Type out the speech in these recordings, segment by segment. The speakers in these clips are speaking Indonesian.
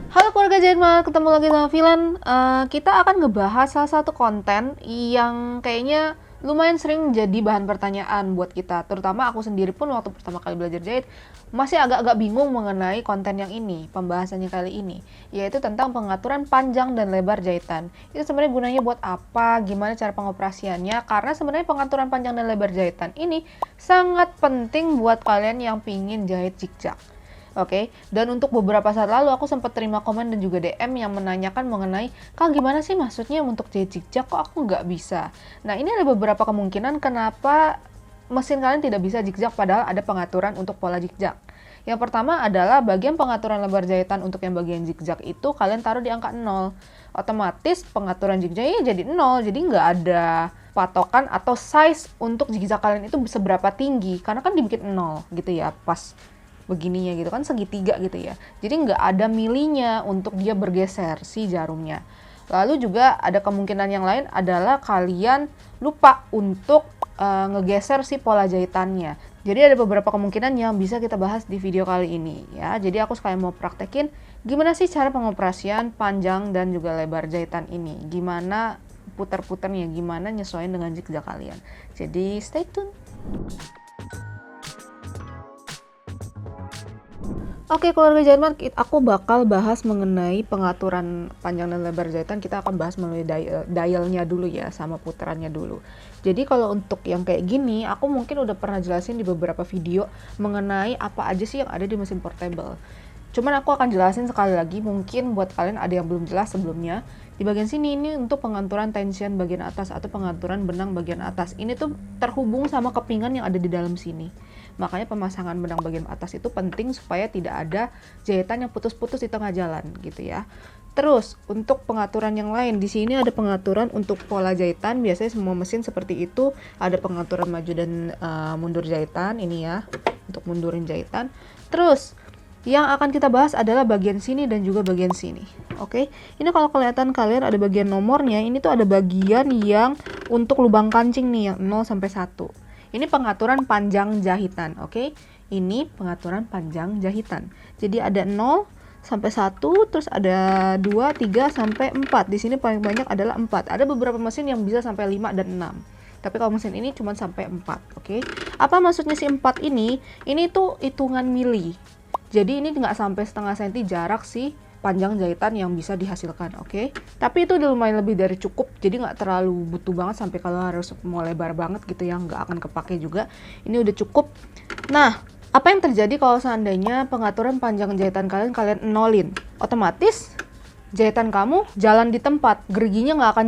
Halo keluarga Jerman, ketemu lagi sama Filan. Kita akan ngebahas salah satu konten yang kayaknya lumayan sering jadi bahan pertanyaan buat kita. Terutama aku sendiri pun waktu pertama kali belajar jahit masih agak-agak bingung mengenai konten yang ini, pembahasannya kali ini, yaitu tentang pengaturan panjang dan lebar jahitan. Itu sebenarnya gunanya buat apa, gimana cara pengoperasiannya, karena sebenarnya pengaturan panjang dan lebar jahitan ini sangat penting buat kalian yang pingin jahit zigzag. Oke, dan untuk beberapa saat lalu aku sempat terima komen dan juga DM yang menanyakan mengenai, Kak gimana sih maksudnya untuk jahit zigzag kok aku nggak bisa? Nah ini ada beberapa kemungkinan kenapa mesin kalian tidak bisa zigzag padahal ada pengaturan untuk pola zigzag. Yang pertama adalah bagian pengaturan lebar jahitan untuk yang bagian zigzag itu kalian taruh di angka 0. Otomatis pengaturan zigzagnya jadi 0, jadi nggak ada patokan atau size untuk zigzag kalian itu seberapa tinggi, karena kan dibikin 0 gitu ya, pas begininya gitu kan segitiga gitu ya, jadi nggak ada milinya untuk dia bergeser si jarumnya. Lalu juga ada kemungkinan yang lain adalah kalian lupa untuk ngegeser si pola jahitannya. Jadi ada beberapa kemungkinan yang bisa kita bahas di video kali ini ya. Jadi aku sekalian mau praktekin gimana sih cara pengoperasian panjang dan juga lebar jahitan ini, gimana putar-putarnya, gimana nyesuaiin dengan zigzag kalian. Jadi stay tune. Oke keluarga Jerman, aku bakal bahas mengenai pengaturan panjang dan lebar jahitan. Kita akan bahas melalui dialnya dulu ya, sama putarannya dulu. Jadi kalau untuk yang kayak gini, aku mungkin udah pernah jelasin di beberapa video mengenai apa aja sih yang ada di mesin portable. Cuman aku akan jelasin sekali lagi, mungkin buat kalian ada yang belum jelas sebelumnya. Di bagian sini ini untuk pengaturan tension bagian atas atau pengaturan benang bagian atas. Ini tuh terhubung sama kepingan yang ada di dalam sini. Makanya pemasangan benang bagian atas itu penting supaya tidak ada jahitan yang putus-putus di tengah jalan gitu ya. Terus untuk pengaturan yang lain, di sini ada pengaturan untuk pola jahitan. Biasanya semua mesin seperti itu, ada pengaturan maju dan mundur jahitan ini ya, untuk mundurin jahitan. Terus yang akan kita bahas adalah bagian sini dan juga bagian sini. Oke, ini kalau kelihatan kalian ada bagian nomornya, ini tuh ada bagian yang untuk lubang kancing nih yang 0 sampai 1. Ini pengaturan panjang jahitan, oke? Ini pengaturan panjang jahitan. Jadi ada 0 sampai 1, terus ada 2, 3 sampai 4. Di sini paling banyak adalah 4. Ada beberapa mesin yang bisa sampai 5 dan 6. Tapi kalau mesin ini cuma sampai 4, oke? Apa maksudnya si 4 ini? Ini tuh hitungan mili. Jadi ini nggak sampai setengah senti jarak sih panjang jahitan yang bisa dihasilkan, oke? Tapi itu udah lumayan lebih dari cukup, jadi nggak terlalu butuh banget sampai kalau harus mau lebar banget gitu ya, nggak akan kepake juga. Ini udah cukup. Nah, apa yang terjadi kalau seandainya pengaturan panjang jahitan kalian nolin? Otomatis jahitan kamu jalan di tempat, geriginya nggak akan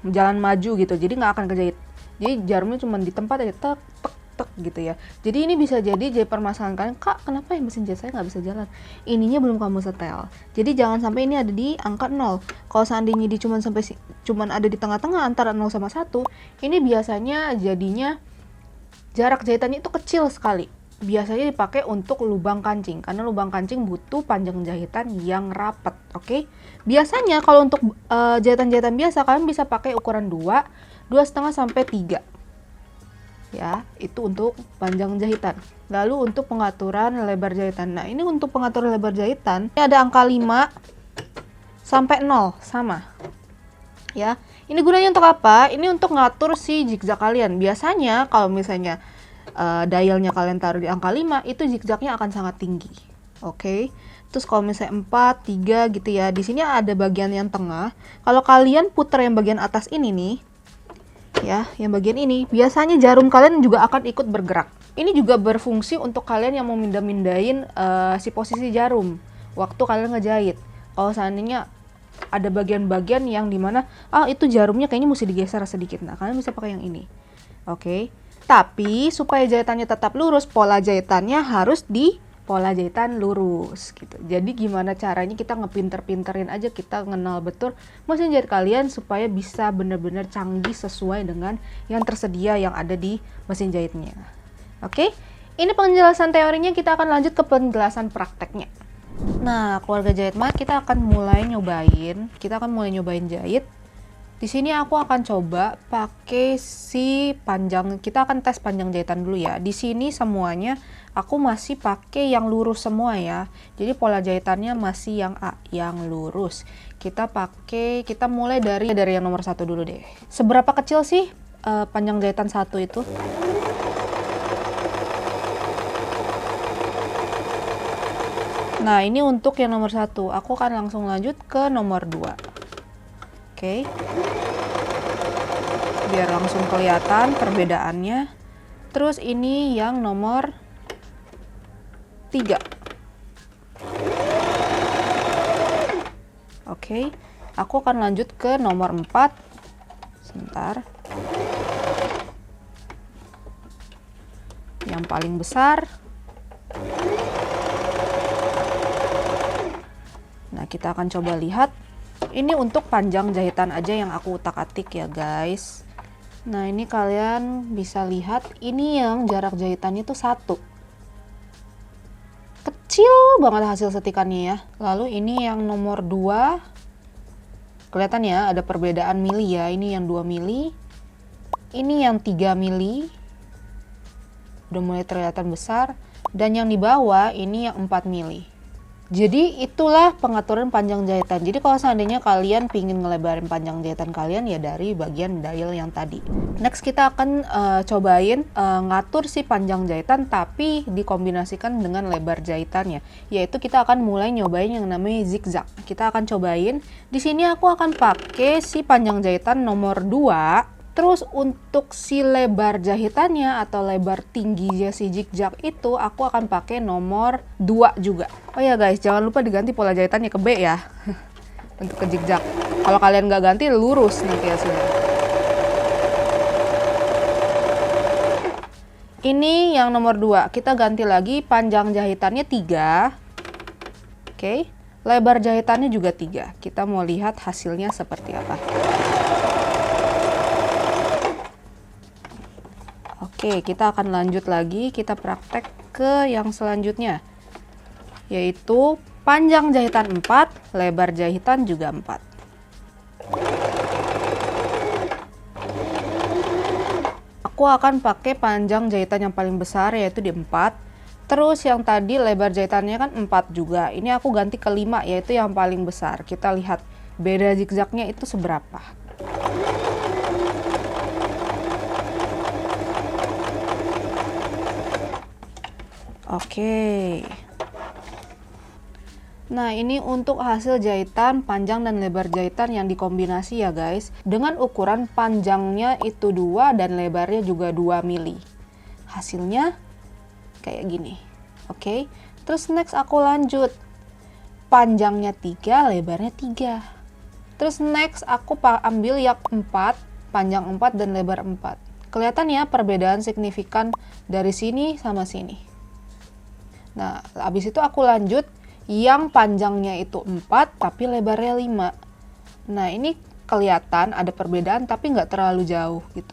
jalan maju gitu, jadi nggak akan kejahit. Jadi jarumnya cuma di tempat aja, tek gitu ya. Jadi ini bisa jadi permasalahan kalian, Kak kenapa ya mesin jahit saya nggak bisa jalan? Ininya belum kamu setel. Jadi jangan sampai ini ada di angka 0. Kalau seandainya di cuman ada di tengah-tengah antara 0 sama 1, ini biasanya jadinya jarak jahitannya itu kecil sekali. Biasanya dipakai untuk lubang kancing, karena lubang kancing butuh panjang jahitan yang rapat, oke? Biasanya kalau untuk jahitan-jahitan biasa kalian bisa pakai ukuran 2, 2,5 sampai 3. Ya, itu untuk panjang jahitan. Lalu untuk pengaturan lebar jahitan. Nah, ini untuk pengaturan lebar jahitan, ini ada angka 5 sampai 0 sama. Ya, ini gunanya untuk apa? Ini untuk ngatur si zigzag kalian. Biasanya kalau misalnya dialnya kalian taruh di angka 5, itu zigzagnya akan sangat tinggi. Oke. Terus kalau misalnya 4, 3 gitu ya. Di sini ada bagian yang tengah. Kalau kalian putar yang bagian atas ini nih, ya, yang bagian ini, biasanya jarum kalian juga akan ikut bergerak. Ini juga berfungsi untuk kalian yang mau mindahin si posisi jarum waktu kalian ngejahit. Kalau seandainya ada bagian-bagian yang dimana itu jarumnya kayaknya mesti digeser sedikit, nah kalian bisa pakai yang ini, oke? Tapi supaya jahitannya tetap lurus, pola jahitannya harus di pola jahitan lurus gitu. Jadi gimana caranya kita ngepinter-pinterin aja, kita kenal betul mesin jahit kalian supaya bisa benar-benar canggih sesuai dengan yang tersedia yang ada di mesin jahitnya. Oke, ini penjelasan teorinya, kita akan lanjut ke penjelasan prakteknya. Nah, keluarga jahit mah kita akan mulai nyobain jahit Di sini aku akan coba pakai si panjang, kita akan tes panjang jahitan dulu ya. Di sini semuanya aku masih pakai yang lurus semua ya. Jadi pola jahitannya masih yang A, yang lurus. Kita mulai dari yang nomor 1 dulu deh. Seberapa kecil sih panjang jahitan 1 itu? Nah, ini untuk yang nomor 1. Aku akan langsung lanjut ke nomor 2. Oke. Biar langsung kelihatan perbedaannya. Terus ini yang nomor 3. Oke. Aku akan lanjut ke nomor 4. Sebentar. Yang paling besar. Nah, kita akan coba lihat. Ini untuk panjang jahitan aja yang aku utak-atik ya guys. Nah, ini kalian bisa lihat, ini yang jarak jahitannya tuh 1. Kecil banget hasil setikannya ya. Lalu ini yang nomor 2. Kelihatan ya, ada perbedaan mili ya. Ini yang 2 mili. Ini yang 3 mili. Udah mulai terlihat besar. Dan yang di bawah ini yang 4 mili. Jadi itulah pengaturan panjang jahitan. Jadi kalau seandainya kalian pingin ngelebarin panjang jahitan kalian ya dari bagian dial yang tadi. Next kita akan cobain ngatur si panjang jahitan tapi dikombinasikan dengan lebar jahitannya. Yaitu kita akan mulai nyobain yang namanya zigzag. Kita akan cobain. Di sini aku akan pakai si panjang jahitan nomor 2. Terus untuk si lebar jahitannya atau lebar tingginya si zigzag itu aku akan pakai nomor 2 juga. Oh ya guys, jangan lupa diganti pola jahitannya ke B ya. Untuk ke zigzag. Kalau kalian nggak ganti lurus nanti hasilnya. Ini yang nomor 2. Kita ganti lagi panjang jahitannya 3. Oke. Lebar jahitannya juga 3. Kita mau lihat hasilnya seperti apa. Oke, kita akan lanjut lagi, kita praktek ke yang selanjutnya. Yaitu panjang jahitan 4, lebar jahitan juga 4. Aku akan pakai panjang jahitan yang paling besar yaitu di 4. Terus yang tadi lebar jahitannya kan 4 juga. Ini aku ganti ke 5 yaitu yang paling besar. Kita lihat beda zigzagnya itu seberapa. Oke. Nah, ini untuk hasil jahitan panjang dan lebar jahitan yang dikombinasi ya guys. Dengan ukuran panjangnya itu 2 dan lebarnya juga 2 mili. Hasilnya kayak gini. Oke. Terus next aku lanjut. Panjangnya 3, lebarnya 3. Terus next aku ambil yang 4, panjang 4 dan lebar 4. Kelihatan ya perbedaan signifikan dari sini sama sini. Nah, habis itu aku lanjut yang panjangnya itu 4 tapi lebarnya 5. Nah, ini kelihatan ada perbedaan tapi nggak terlalu jauh gitu.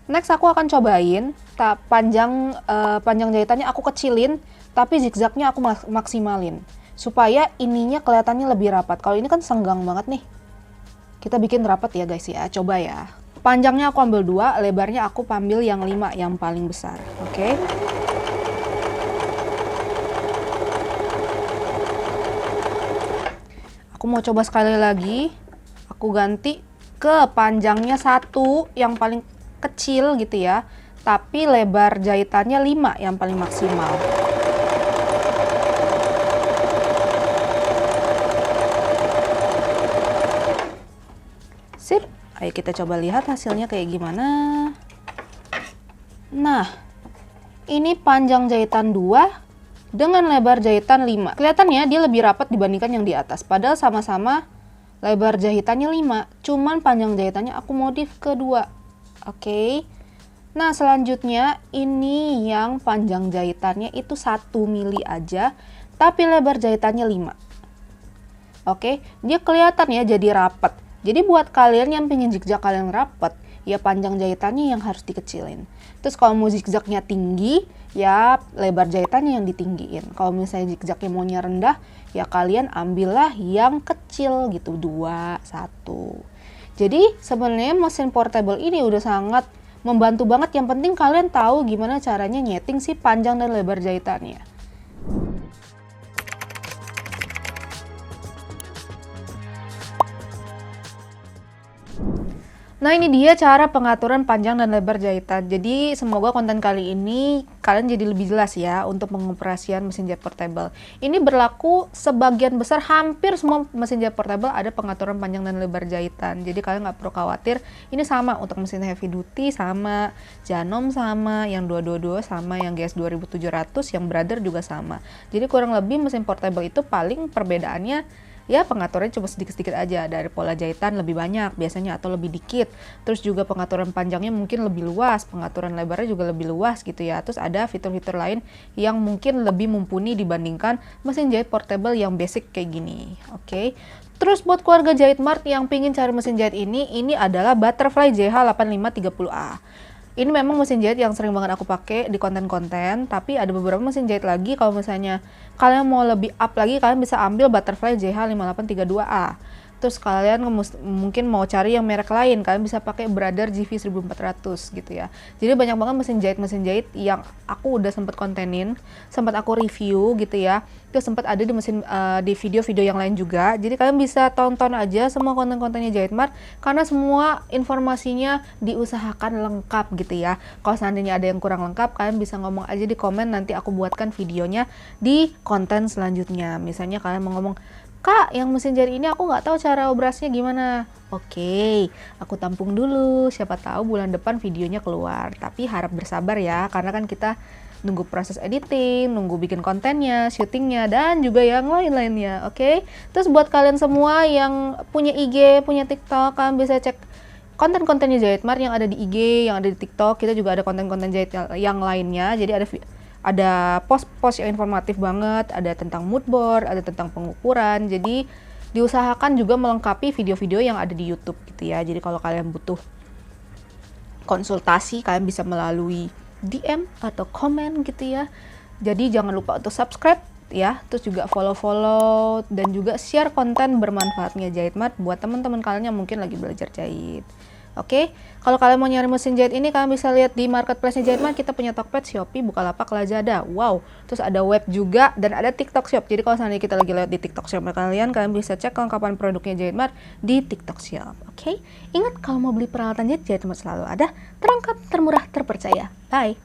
Next aku akan cobain panjang jahitannya aku kecilin tapi zigzagnya aku maksimalin supaya ininya kelihatannya lebih rapat. Kalau ini kan senggang banget nih. Kita bikin rapat ya guys ya. Coba ya. Panjangnya aku ambil 2, lebarnya aku ambil yang 5 yang paling besar. Oke. Aku mau coba sekali lagi, aku ganti ke panjangnya 1 yang paling kecil gitu ya, tapi lebar jahitannya 5 yang paling maksimal. Sip, ayo kita coba lihat hasilnya kayak gimana. Nah, ini panjang jahitan 2 dengan lebar jahitan 5. Kelihatannya dia lebih rapat dibandingkan yang di atas. Padahal sama-sama lebar jahitannya 5. Cuman panjang jahitannya aku modif ke 2. Oke. Nah, selanjutnya ini yang panjang jahitannya itu 1 mili aja. Tapi lebar jahitannya 5. Oke. Dia kelihatan ya jadi rapat. Jadi buat kalian yang pengen zigzag kalian rapat, ya panjang jahitannya yang harus dikecilin. Terus kalau mau zigzagnya tinggi, ya lebar jahitannya yang ditinggiin. Kalau misalnya zigzagnya maunya rendah, ya kalian ambillah yang kecil gitu, 2, 1. Jadi sebenarnya mesin portable ini udah sangat membantu banget. Yang penting kalian tahu gimana caranya nyeting si panjang dan lebar jahitannya. Nah, ini dia cara pengaturan panjang dan lebar jahitan. Jadi semoga konten kali ini kalian jadi lebih jelas ya untuk pengoperasian mesin jahit portable. Ini berlaku sebagian besar, hampir semua mesin jahit portable ada pengaturan panjang dan lebar jahitan. Jadi kalian nggak perlu khawatir. Ini sama untuk mesin heavy duty, sama Janom, sama yang 222, sama yang GS 2700, yang Brother juga sama. Jadi kurang lebih mesin portable itu paling perbedaannya ya pengaturannya cuma sedikit-sedikit aja, dari pola jahitan lebih banyak biasanya atau lebih dikit. Terus juga pengaturan panjangnya mungkin lebih luas, pengaturan lebarnya juga lebih luas gitu ya. Terus ada fitur-fitur lain yang mungkin lebih mumpuni dibandingkan mesin jahit portable yang basic kayak gini. Oke. Terus buat keluarga Jahit Mart yang pingin cari mesin jahit ini adalah Butterfly JH8530A. Ini memang mesin jahit yang sering banget aku pakai di konten-konten, tapi ada beberapa mesin jahit lagi. Kalau misalnya kalian mau lebih up lagi, kalian bisa ambil Butterfly JH5832A. Terus kalian mungkin mau cari yang merek lain, kalian bisa pakai Brother GV1400 gitu ya. Jadi banyak banget mesin jahit yang aku udah sempet kontenin, sempat aku review gitu ya. Itu sempat ada di di video-video yang lain juga. Jadi kalian bisa tonton aja semua konten-kontennya Jahit Mart, karena semua informasinya diusahakan lengkap gitu ya. Kalau seandainya ada yang kurang lengkap, kalian bisa ngomong aja di komen, nanti aku buatkan videonya di konten selanjutnya. Misalnya kalian mau ngomong, Kak, yang mesin jahit ini aku nggak tahu cara operasinya gimana. Oke, aku tampung dulu. Siapa tahu bulan depan videonya keluar. Tapi harap bersabar ya, karena kan kita nunggu proses editing, nunggu bikin kontennya, syutingnya, dan juga yang lain-lainnya. Oke, terus buat kalian semua yang punya IG, punya TikTok, kalian bisa cek konten-kontennya Jahit Mart yang ada di IG, yang ada di TikTok. Kita juga ada konten-konten jahit yang lainnya. Jadi ada post-post yang informatif banget, ada tentang mood board, ada tentang pengukuran. Jadi diusahakan juga melengkapi video-video yang ada di YouTube gitu ya. Jadi kalau kalian butuh konsultasi, kalian bisa melalui DM atau komen gitu ya. Jadi jangan lupa untuk subscribe ya, terus juga follow-follow dan juga share konten bermanfaatnya Jahit Mart buat teman-teman kalian yang mungkin lagi belajar jahit. Oke, kalau kalian mau nyari mesin jahit ini, kalian bisa lihat di marketplace-nya Jahit Mart. Kita punya Tokped, Shopee, Bukalapak, Lazada. Wow, terus ada web juga dan ada TikTok Shop. Jadi kalau seandainya kita lagi lewat di TikTok Shop kalian bisa cek kelengkapan produknya Jahit Mart di TikTok Shop. Oke, ingat kalau mau beli peralatan jahit, Jahit Mart selalu ada, terlengkap, termurah, terpercaya. Bye.